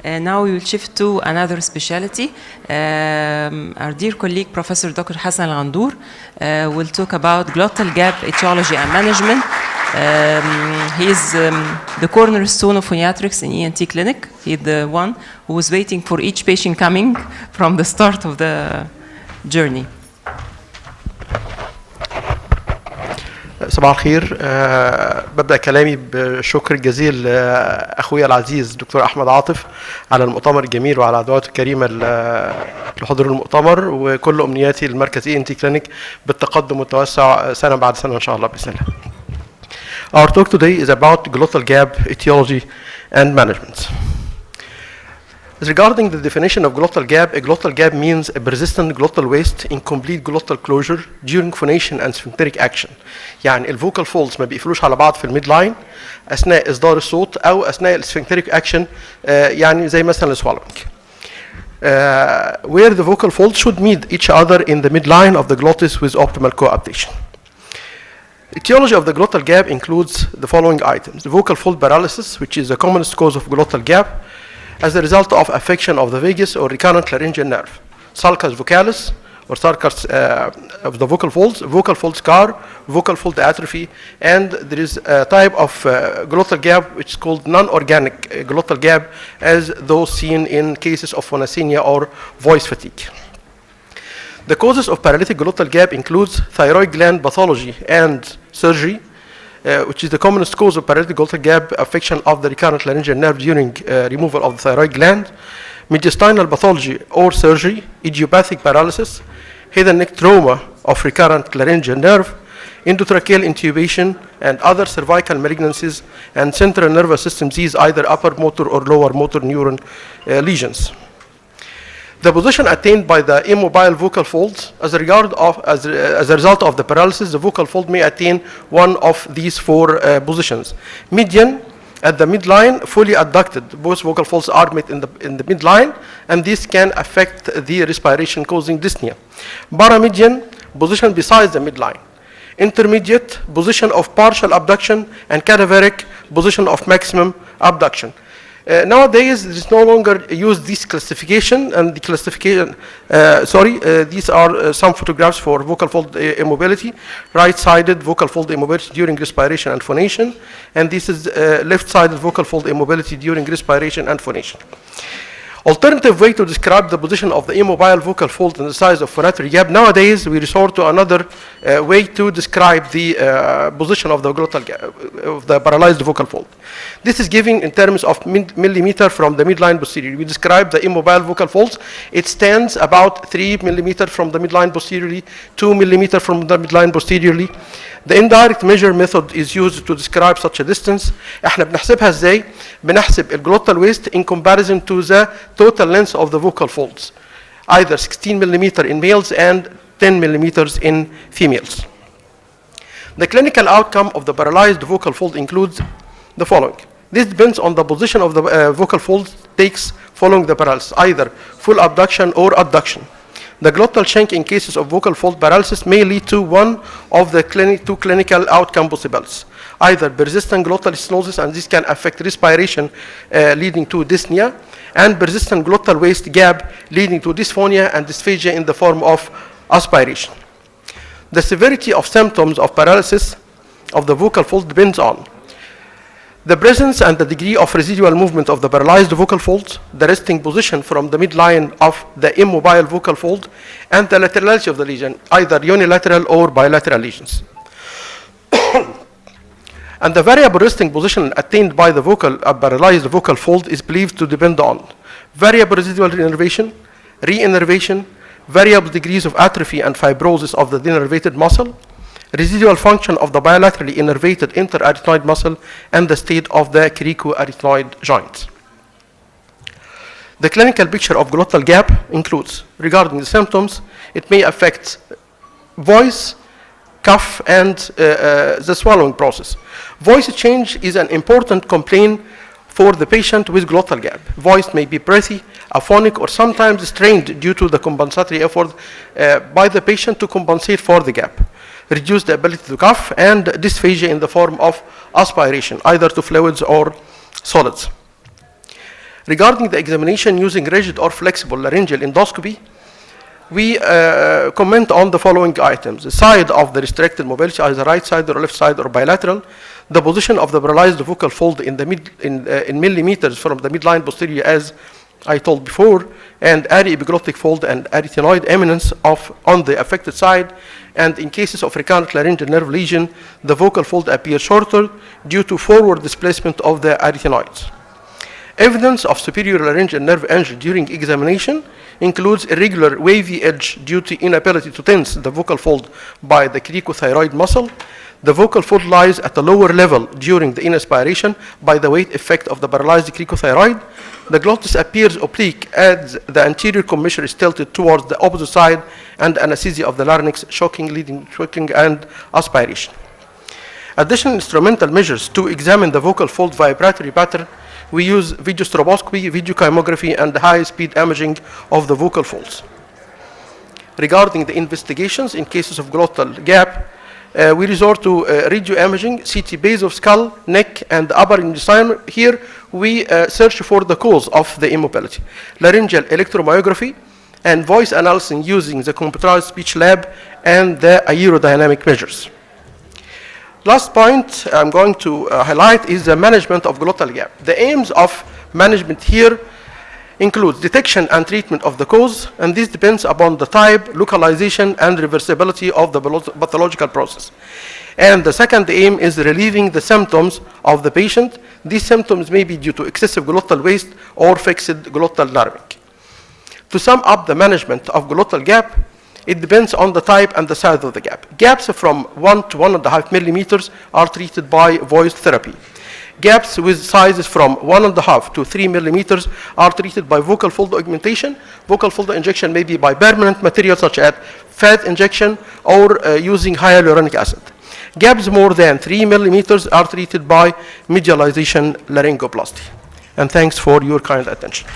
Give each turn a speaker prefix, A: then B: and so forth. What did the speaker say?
A: Now we will shift to another specialty. Our dear colleague, Professor Dr. Hassan ElGhandour, will talk about glottal gap etiology and management. He is the cornerstone of phoniatrics in ENT clinic. He's the one who was waiting for each patient coming from the start of the journey.
B: صباح الخير. ببدأ كلامي بشكر جزيل أخويا العزيز دكتور أحمد عاطف على المؤتمر الجميل وعلى دعوته الكريمة لحضور المؤتمر، وكل أمنياتي للمركز ENT كلينيك بالتقدم والتوسع سنة بعد سنة إن شاء الله بإذن الله. Our talk today is about glottal gap etiology and management. Regarding the definition of glottal gap, a glottal gap means a persistent glottal waste in complete glottal closure during phonation and sphincteric action. يعني الفوكال فولدز ما بيقفلوش على بعض في الميد لاين اثناء اصدار الصوت او اثناء السفنكتريك اكشن، يعني زي مثلا السوالوينج. Where the vocal folds should meet each other in the midline of the glottis with optimal coaptation. Etiology of the glottal gap includes the following items: the vocal fold paralysis, which is the commonest cause of glottal gap, as a result of affection of the vagus or recurrent laryngeal nerve, sulcus vocalis or sulcus of the vocal fold scar, vocal fold atrophy, and there is a type of glottal gap which is called non-organic glottal gap, as those seen in cases of phonacinia or voice fatigue. The causes of paralytic glottal gap includes thyroid gland pathology and surgery, which is the commonest cause of paralytic glottal gap affection of the recurrent laryngeal nerve during removal of the thyroid gland, mediastinal pathology or surgery, idiopathic paralysis, head and neck trauma of recurrent laryngeal nerve, endotracheal intubation, and other cervical malignancies, and central nervous system disease, either upper motor or lower motor neuron lesions. The position attained by the immobile vocal folds as a result of the paralysis, the vocal fold may attain one of these four positions. Median at the midline, fully adducted. Both vocal folds are met in the midline, and this can affect the respiration, causing dyspnea. Paramedian, position besides the midline. Intermediate, position of partial abduction, and cadaveric, position of maximum abduction. Nowadays, there is no longer use this classification, and the classification, these are some photographs for vocal fold immobility, right-sided vocal fold immobility during respiration and phonation, and this is left-sided vocal fold immobility during respiration and phonation. Alternative way to describe the position of the immobile vocal fold and the size of phonatory gap. Nowadays, we resort to another way to describe the position of the glottal gap, of the paralyzed vocal fold. This is given in terms of millimeter from the midline posteriorly. We describe the immobile vocal folds. It stands about 3 millimeter from the midline posteriorly, 2 millimeter from the midline posteriorly. The indirect measure method is used to describe such a distance. احنا بنحسبها ازاي؟ بنحسب الجلوتال waist in comparison to the total length of the vocal folds, either 16 millimeter in males and 10 millimeters in females. The clinical outcome of the paralyzed vocal fold includes the following. This depends on the position of the vocal fold takes following the paralysis, either full abduction or adduction. The glottal shank in cases of vocal fold paralysis may lead to one of the two clinical outcome possibilities, either persistent glottal stenosis, and this can affect respiration leading to dyspnea, and persistent glottal waist gap leading to dysphonia and dysphagia in the form of aspiration. The severity of symptoms of paralysis of the vocal fold depends on the presence and the degree of residual movement of the paralyzed vocal fold, the resting position from the midline of the immobile vocal fold, and the laterality of the lesion, either unilateral or bilateral lesions. And the variable resting position attained by the paralyzed vocal fold is believed to depend on variable residual innervation, re-innervation, variable degrees of atrophy and fibrosis of the denervated muscle, residual function of the bilaterally innervated interarytenoid muscle, and the state of the cricoarytenoid joint. The clinical picture of glottal gap includes, regarding the symptoms, it may affect voice, cough, and the swallowing process. Voice change is an important complaint for the patient with glottal gap. Voice may be breathy, aphonic, or sometimes strained due to the compensatory effort by the patient to compensate for the gap. Reduce the ability to cough, and dysphagia in the form of aspiration, either to fluids or solids. Regarding the examination using rigid or flexible laryngeal endoscopy, we comment on the following items: the side of the restricted mobility, either right side or left side or bilateral, the position of the paralyzed vocal fold in millimeters from the midline posterior, as I told before, and aryepiglottic fold and arytenoid eminence on the affected side, and in cases of recurrent laryngeal nerve lesion, the vocal fold appears shorter due to forward displacement of the arytenoids. Evidence of superior laryngeal nerve injury during examination includes irregular wavy edge due to inability to tense the vocal fold by the cricothyroid muscle. The vocal fold lies at a lower level during the inspiration by the weight effect of the paralyzed cricothyroid. The glottis appears oblique as the anterior commissure is tilted towards the opposite side, and anesthesia of the larynx, shocking, leading to choking and aspiration. Additional instrumental measures to examine the vocal fold vibratory pattern: we use video stroboscopy, video chymography, and high-speed imaging of the vocal folds. Regarding the investigations in cases of glottal gap, we resort to radio imaging, CT base of skull, neck, and upper intestine. Here, we search for the cause of the immobility. Laryngeal electromyography and voice analysis using the computerized speech lab and the aerodynamic measures. Last point I'm going to highlight is the management of glottal gap. The aims of management here includes detection and treatment of the cause, and this depends upon the type, localization, and reversibility of the pathological process. And the second aim is relieving the symptoms of the patient. These symptoms may be due to excessive glottal waste or fixed glottal nerving. To sum up the management of glottal gap, it depends on the type and the size of the gap. Gaps from 1 to 1.5 millimeters are treated by voice therapy. Gaps with sizes from 1.5 to 3 millimeters are treated by vocal fold augmentation. Vocal fold injection may be by permanent material such as fat injection or using hyaluronic acid. Gaps more than 3 millimeters are treated by medialization laryngoplasty. And thanks for your kind attention.